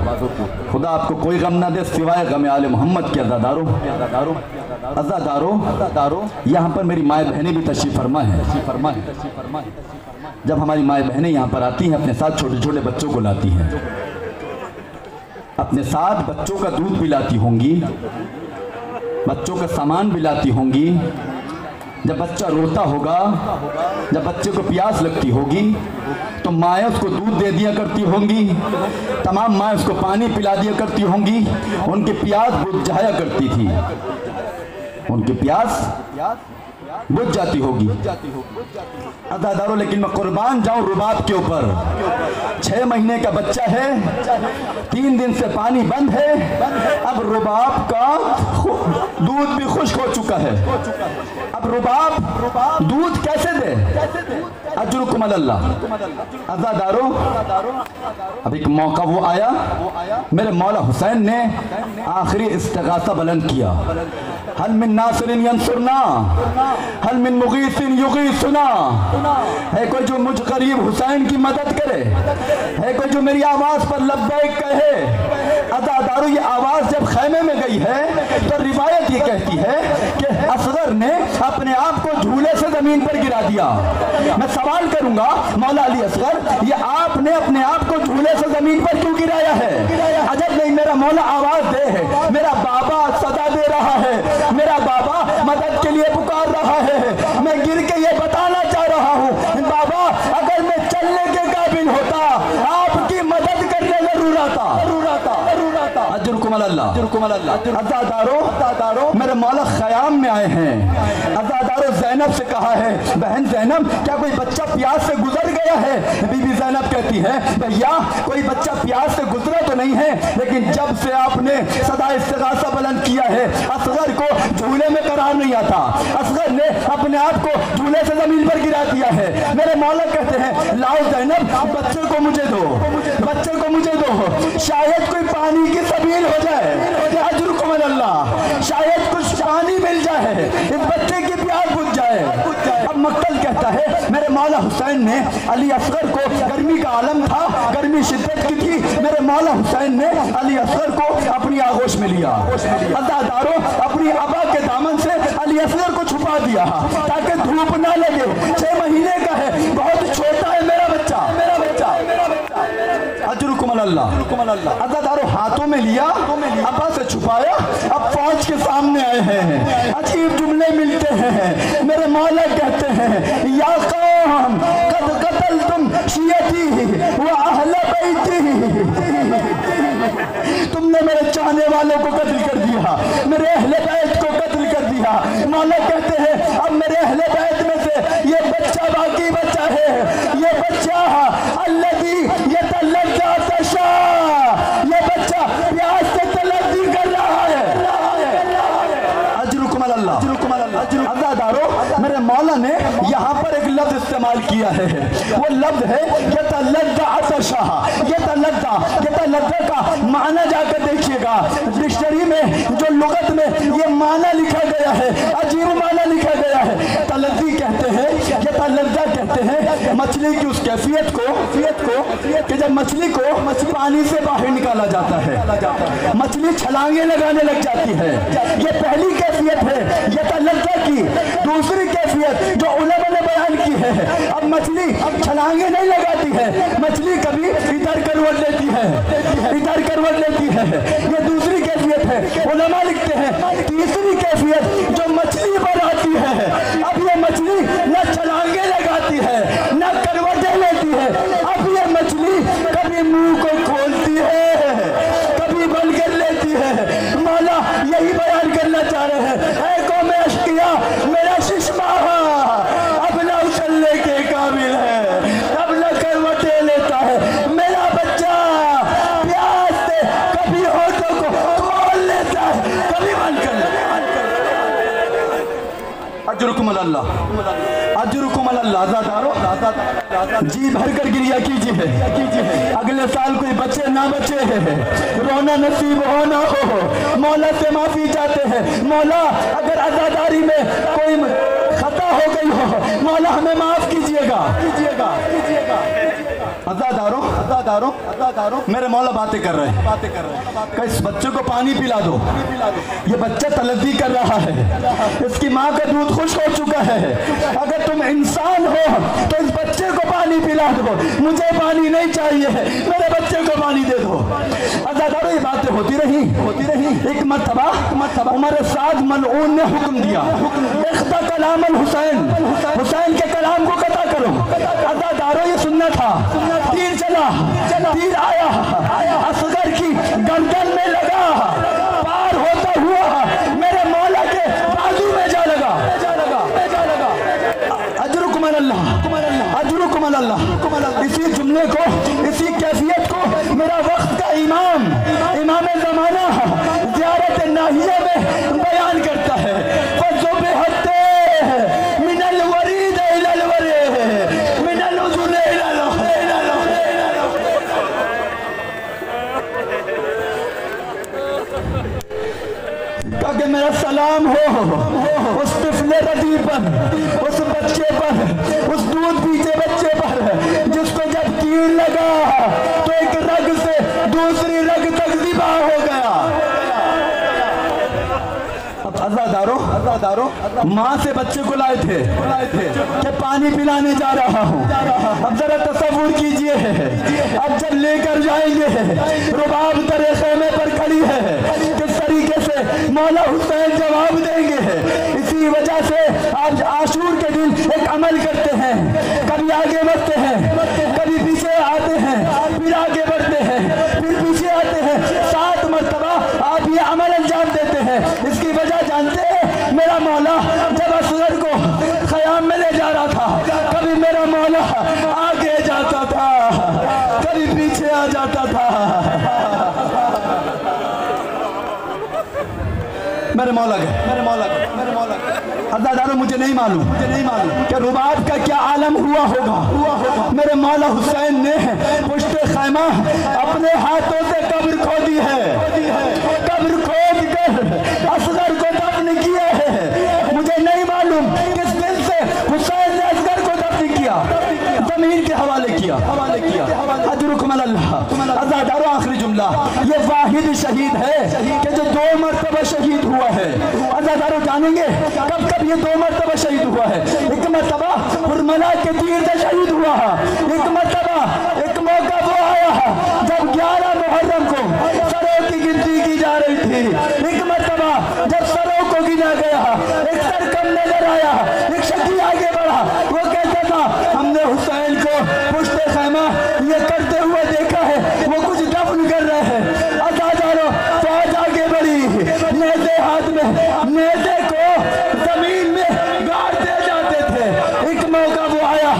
खुदा आपको कोई गम ना दे सिवाय गम आले मोहम्मद के। अज़ादारों, यहाँ पर मेरी माए बहनें भी तशरीफ़ फरमा है। जब हमारी माए बहनें यहाँ पर आती हैं, अपने साथ छोटे छोटे बच्चों को लाती हैं, अपने साथ बच्चों का दूध भी लाती होंगी, बच्चों का सामान भी लाती होंगी। जब बच्चा रोता होगा, जब बच्चे को प्यास लगती होगी, तो माएँ उसको दूध दे दिया करती होंगी, तमाम माएँ उसको पानी पिला दिया करती होंगी, उनकी प्यास बुझ जाया करती थी, उनकी प्यास बुझ जाती होगी। अज़ादारों, लेकिन मैं कुर्बान जाऊं रुबाब के ऊपर। 6 महीने का बच्चा है, 3 दिन से पानी बंद है, अब रुबाब का दूध भी खुश्क हो चुका है। अब रुबाब दूध कैसे दे? अजरुकुम अल्लाह। अज़ादारों, अब एक मौका वो आया, मेरे मौला हुसैन ने आखिरी इस्तिगासा बुलंद किया। हल मिन नासिरिन यंसुरना, हल मिन मुगीसिन युगीसुना। है कोई जो मुझ गरीब हुसैन की मदद करे? है कोई जो मेरी आवाज़ पर लब्बैक कहे? अज़ादारों, ये आवाज़ जब खैमे में गई है तो रिवायत ये कहती है कि असगर ने अपने आप को झूले से ज़मीन पर गिरा दिया। मैं सवाल करूंगा, मौला अली असगर, ये आपने अपने आप को झूले से ज़मीन पर क्यों गिराया है? अजब नहीं, मेरा मौला आवाज़ दे है, मेरा बाबा सदा दे रहा है, मेरा बाबा मदद के लिए पुकार रहा है। मैं गिर के ये बताना चाह रहा हूँ, बाबा अगर मैं चलने के काबिल होता, आपकी मदद करने जरूर आता। अजरुकुम अल्लाह। अज़ादारों, मेरे मौला ख़याम में आए हैं। अज़ादारों, ज़ैनब से कहा है, बहन ज़ैनब, क्या कोई बच्चा प्यास से गुजर गया है? बीबी ज़ैनब कहती है, भैया कोई बच्चा प्यास से गुजरा तो नहीं है, लेकिन जब से आपने सदा इस्तिगासा बुलंद किया है, असगर को झूले में करार नहीं आता, असगर ने अपने आप को झूले से जमीन पर गिरा दिया है। मेरे मौला कहते हैं, लाओ ज़ैनब, बच्चे को मुझे दो, बच्चे को मुझे दो, शायद कोई पानी की सबील हो जाए। अजरुकुम अल्लाह, शायद कुछ पानी मिल जाए, इस बच्चे की प्यास बुझ जाए। अब मक्तल कहता है, मेरे मौला हुसैन ने अली असगर को, गर्मी का आलम था, गर्मी शिद्दत की थी, मेरे मौला हुसैन ने अली असगर को अपनी आगोश में लिया। अज़ादारों, अपनी अबा के दामन से अली असगर को छुपा दिया ताकि धूप ना लगे। 6 महीने का है, बहुत छोटा है मेरा बच्चा। अजरुकुम अल्लाह। अज़ादारों, हाथों में लिया, अब्बा से छुपाया, अब फौज के सामने आए हैं। अजीब जुमले मिलते हैं। मेरे मौला कहते हैं, या कौम कद कतलतुम शियती व अहले बैती, तुमने मेरे चाहने वालों को कत्ल कर दिया, मेरे अहले बैत को कत्ल कर दिया। मौला कहते हैं, अब मेरे अहले बैत में से ये बच्चा बाकी बच्चा है, ये बच्चा अल्लज़ी यतलज़्ज़ा तशा, ये बच्चा प्यास से तलज़्ज़ी कर रहा है। अजरुकुम अल्लाह। अज़ादारों, मेरे मौला ने यहाँ पर एक लफ्ज़ इस्तेमाल किया है, वो लफ्ज़ है यतलज़्ज़ा तशा। यतलज़्ज़ा का माना जाकर देखिएगा, डिक्शनरी में जो लुगत में ये माना लिखा गया है, अजीब माना लिखा गया है। तलज़्ज़ी कहते हैं, यतलज़्ज़ा कहते हैं मछली की उस कैफियत को कि जब मछली को पानी से बाहर निकाला जाता है, मछली छलांगे लगाने लग जाती है। ये पहली कैफियत है यतलज़्ज़ा की। दूसरी कैफियत जो उलमा ने बयान की है, अब मछली छलांगे नहीं लगाती है, मछली कभी इधर करवट लेती है, इधर करवट लेती है, ये दूसरी कैफियत है। उलमा लिखते हैं तीसरी कैफियत जो मछली पर आती है, अब ये मछली न छलांगे लगाती है, न करवटें जा रहे हैं। है कौम अशकिया मेरा शिशमा अब न उछलने के काबिल है, अब न करवटें लेता है मेरा बच्चा। प्यास से कभी होठों को खोल लेता है, कभी बंद कर लेता है। अजरुकुम अल्लाह, अजरुकुम अल्लाह। आज़ादारो जी भर कर गिरिया कीजिए, अगले साल कोई बचे ना बचे, रोना नसीब हो ना हो, मौला से माफी चाहते हैं। मौला अगर आज़ादारी में कोई खता हो गई हो, मौला हमें माफ कीजिएगा। आज़ादारो मेरे मौला बातें कर रहे हैं। इस बच्चे को पानी पिला दो, ये बच्चा तलज़्ज़ी कर रहा है, इसकी माँ का दूध खुश हो चुका है। अगर तुम इंसान हो तो इस बच्चे को पानी पिला दो। मुझे पानी नहीं चाहिए, मेरे बच्चे को पानी दे दो। आज़ादारो ये बातें होती रही। एक मरतबा उमर साद मलऊन ने हुक्म दिया, इख्ता कलाम अल हुसैन, हुसैन के कलाम को कता करो। आज़ादारो ये सुनना था। तीर चला, तीर आया, असगर की गर्दन में लगा, पार होता हुआ मेरे मौला के बाजू में जा लगा। अजरुकुम अल्लाह, अजरुकुम अल्लाह। इसी जुमले को, इसी कैफियत को मेरा वक्त का इमाम ज़माना ज़ियारत नाहिया में बयान करता है। मिनल वरीद इलल वरीद, मिनल उज़ुल इलल कि मेरा सलाम हो उस तिफले रदी पर, उस बच्चे पर, उस दूध पीते बच्चे पर जिसको जब तीर लगा तो एक रग से दूसरी रग तक ज़िबा हो गया। अब आज़ादारो माँ से बच्चे को लाए थे कि पानी पिलाने जा रहा हूँ। अब जरा तसव्वुर कीजिए, अब जब लेकर जाएंगे, रुबाब दरे खेमे पर खड़ी है, किस तरीके से मौला हुसैन जवाब देंगे। इसी वजह से आज आशूर के दिन एक अमल करते हैं, कभी आगे बढ़ते हैं, कभी पीछे आते हैं, फिर आगे बढ़ते हैं, फिर पीछे आते हैं। 7 मरतबा आप ये अमल अंजाम देते हैं। इसकी वजह जानते हैं? मेरा मौला जब असगर को ख़याम में ले जा रहा था, कभी मेरा मौला आगे जाता था, कभी पीछे आ जाता था। मेरे मौला गए। आज़ादारो मुझे नहीं मालूम कि रुबाब का क्या आलम हुआ होगा। मेरे मौला हुसैन ने पुश्त खैमा अपने हाथों से कब्र खोदी है, कब्र खोद कर असगर को दफन किया है। मुझे नहीं मालूम किस दिन से हुसैन ने असगर को दफन किया, जमीन के हवाले किया। अजरुकुम अल्लाह। आज़ादारो आखिरी जुमला, ये वाहिद शहीद है कि जो 2 मरतबा शहीद हुआ है। आज़ादारो जानेंगे कब कब ये 2 मरतबा शहीद हुआ है। एक मरतबा हुरमला के तीर से शहीद हुआ, एक मरतबा एक मौका वो आया जब 11 मुहर्रम को सरों की गिनती की जा रही थी। एक मरतबा जब सरों को गिना गया, एक सर कम नजर आया, एक शकी आगे बढ़ा, वो कहता था हमने हुसैन को पुश्त खैमा ये करते हुए देखा है, वो कुछ दफन कर रहे हैं। आज़ादारो फौज आगे बढ़ी, नेज़े हाथ में, नेज़े को जमीन में गाड़ते जाते थे। एक मौका वो आया